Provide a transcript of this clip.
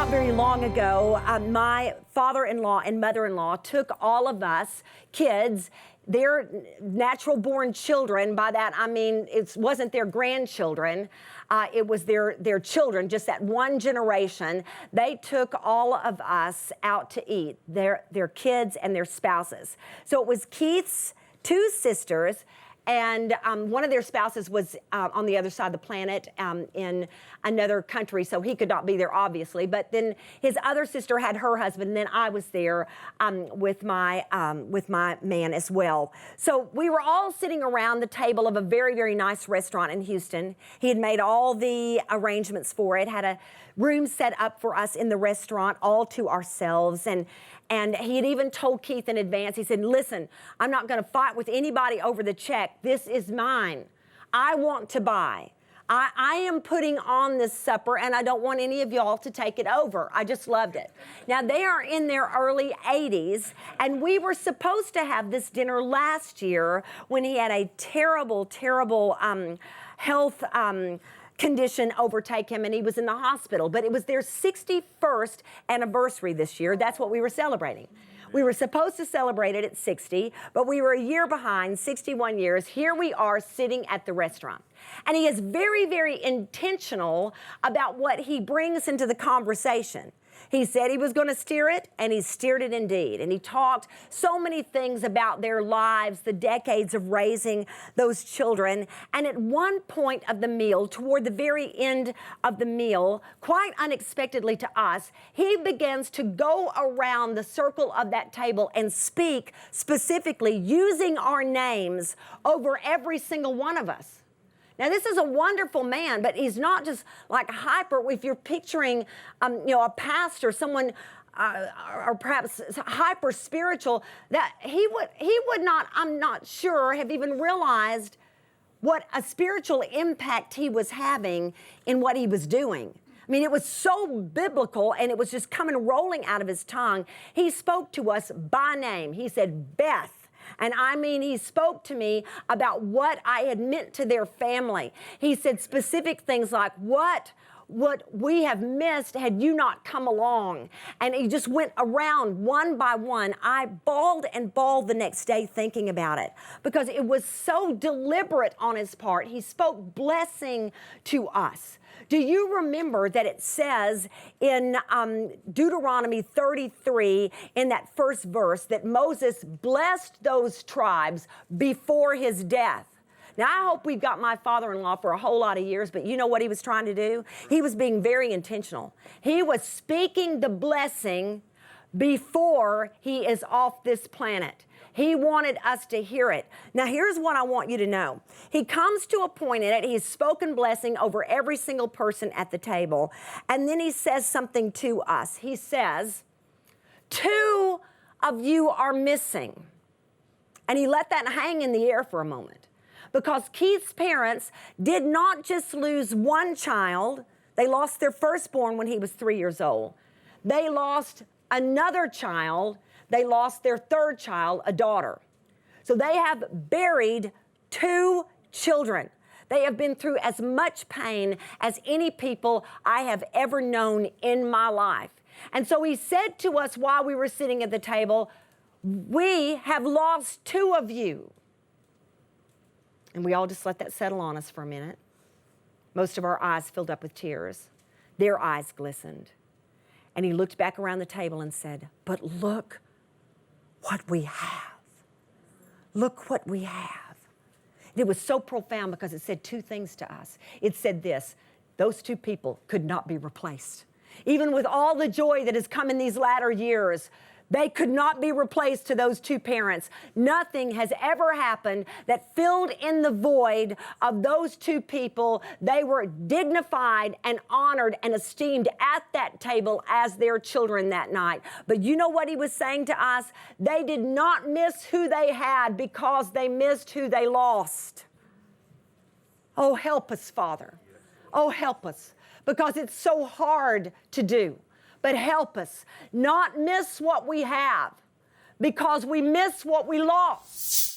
Not very long ago, my father-in-law and mother-in-law took all of us kids, their natural-born children. By that, I mean it wasn't their grandchildren. It was their children, just that one generation. They took all of us out to eat, their kids and their spouses. So it was Keith's two sisters, and one of their spouses was on the other side of the planet in another country, so he could not be there, obviously. But then his other sister had her husband, and then I was there with my man as well. So we were all sitting around the table of a very, very nice restaurant in Houston. He had made all the arrangements for it, had a room set up for us in the restaurant all to ourselves, and he had even told Keith in advance. He said, listen, I'm not going to fight with anybody over the check. This is mine. I want to buy. I am putting on this supper, and I don't want any of y'all to take it over. I just loved it. Now, they are in their early 80s, and we were supposed to have this dinner last year when he had a terrible, terrible health condition overtake him, and he was in the hospital. But it was their 61st anniversary this year. That's what we were celebrating. We were supposed to celebrate it at 60, but we were a year behind, 61 years. Here we are sitting at the restaurant. And he is very, very intentional about what he brings into the conversation. He said he was going to steer it, and he steered it indeed. And he talked so many things about their lives, the decades of raising those children. And at one point of the meal, toward the very end of the meal, quite unexpectedly to us, he begins to go around the circle of that table and speak specifically using our names over every single one of us. Now, this is a wonderful man, but he's not just like hyper. If you're picturing, a pastor, someone, or perhaps hyper spiritual, that he would not, I'm not sure, have even realized what a spiritual impact he was having in what he was doing. I mean, it was so biblical, and it was just coming rolling out of his tongue. He spoke to us by name. He said, Beth. And I mean, he spoke to me about what I had meant to their family. He said specific things like, what we have missed had you not come along. And he just went around one by one. I bawled and bawled the next day thinking about it because it was so deliberate on his part. He spoke blessing to us. Do you remember that it says in Deuteronomy 33, in that first verse, that Moses blessed those tribes before his death? Now, I hope we've got my father-in-law for a whole lot of years, but you know what he was trying to do? He was being very intentional. He was speaking the blessing before he is off this planet. He wanted us to hear it. Now, here's what I want you to know. He comes to a point in it, he's spoken blessing over every single person at the table, and then he says something to us. He says, 2 of you are missing. And he let that hang in the air for a moment because Keith's parents did not just lose one child. They lost their firstborn when he was 3 years old. They lost another child. They lost their third child, a daughter. So they have buried 2 children. They have been through as much pain as any people I have ever known in my life. And so he said to us while we were sitting at the table, we have lost 2 of you. And we all just let that settle on us for a minute. Most of our eyes filled up with tears. Their eyes glistened. And he looked back around the table and said, but look what we have. Look what we have. It was so profound because it said 2 things to us. It said this, those 2 people could not be replaced. Even with all the joy that has come in these latter years, they could not be replaced to those 2 parents. Nothing has ever happened that filled in the void of those 2 people. They were dignified and honored and esteemed at that table as their children that night. But you know what he was saying to us? They did not miss who they had because they missed who they lost. Oh, help us, Father. Oh, help us, because it's so hard to do. But help us not miss what we have because we miss what we lost.